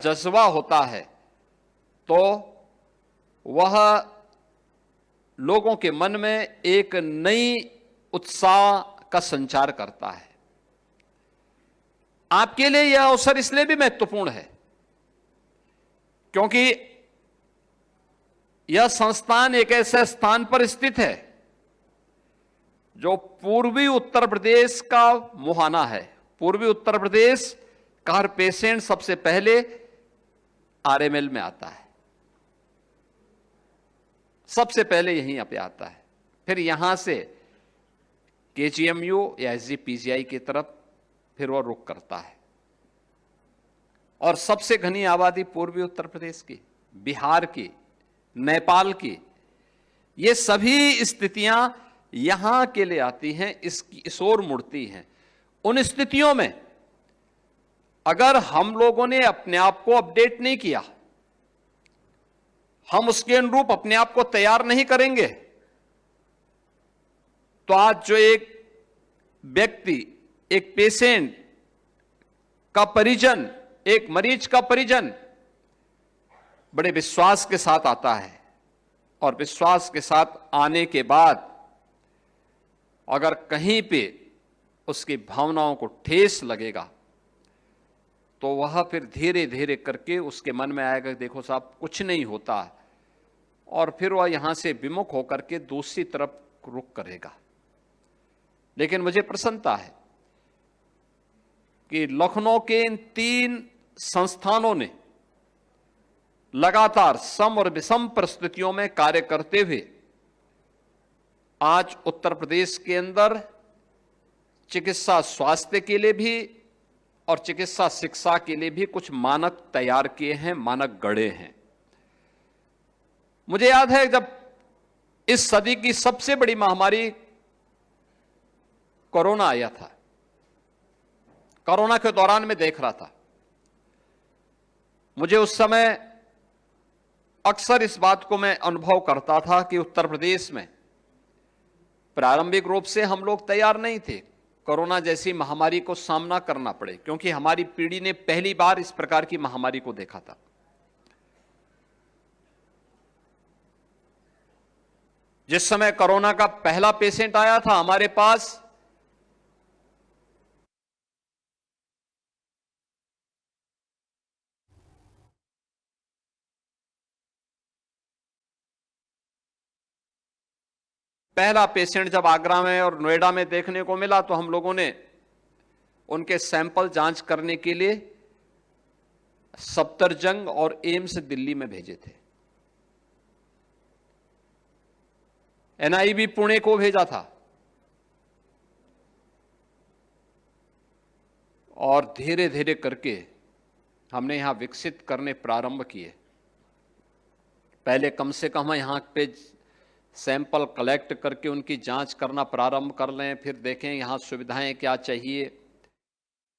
जज्बा होता है तो वह लोगों के मन में एक नई उत्साह का संचार करता है। आपके लिए यह अवसर इसलिए भी महत्वपूर्ण है क्योंकि यह संस्थान एक ऐसे स्थान पर स्थित है जो पूर्वी उत्तर प्रदेश का मुहाना है। पूर्वी उत्तर प्रदेश का हर पेशेंट सबसे पहले आरएमएल में आता है, सबसे पहले यहीं पे आता है, फिर यहां से केजीएमयू या एसजीपीजीआई की तरफ फिर वह रुख करता है। और सबसे घनी आबादी पूर्वी उत्तर प्रदेश की, बिहार की, नेपाल की, ये सभी स्थितियां यहां के लिए आती हैं, इस ओर मुड़ती हैं। उन स्थितियों में अगर हम लोगों ने अपने आप को अपडेट नहीं किया, हम उसके अनुरूप अपने आप को तैयार नहीं करेंगे, तो आज जो एक व्यक्ति, एक पेशेंट का परिजन, एक मरीज का परिजन बड़े विश्वास के साथ आता है और विश्वास के साथ आने के बाद अगर कहीं पे उसकी भावनाओं को ठेस लगेगा तो वह फिर धीरे धीरे करके उसके मन में आएगा, देखो साहब कुछ नहीं होता, और फिर वह यहां से विमुख होकर के दूसरी तरफ रुख करेगा। लेकिन मुझे प्रसन्नता है कि लखनऊ के इन 3 संस्थानों ने लगातार सम और विषम परिस्थितियों में कार्य करते हुए आज उत्तर प्रदेश के अंदर चिकित्सा स्वास्थ्य के लिए भी और चिकित्सा शिक्षा के लिए भी कुछ मानक तैयार किए हैं, मानक गढ़े हैं। मुझे याद है जब इस सदी की सबसे बड़ी महामारी कोरोना आया था, कोरोना के दौरान मैं देख रहा था, मुझे उस समय अक्सर इस बात को मैं अनुभव करता था कि उत्तर प्रदेश में प्रारंभिक रूप से हम लोग तैयार नहीं थे कोरोना जैसी महामारी को सामना करना पड़े, क्योंकि हमारी पीढ़ी ने पहली बार इस प्रकार की महामारी को देखा था। जिस समय कोरोना का पहला पेशेंट आया था हमारे पास, पहला पेशेंट जब आगरा में और नोएडा में देखने को मिला तो हम लोगों ने उनके सैंपल जांच करने के लिए सफदरजंग और एम्स दिल्ली में भेजे थे। एनआईवी पुणे को भेजा था और धीरे धीरे करके हमने यहां विकसित करने प्रारंभ किए। पहले कम से कम यहां पे सैंपल कलेक्ट करके उनकी जांच करना प्रारंभ कर लें, फिर देखें यहां सुविधाएं क्या चाहिए।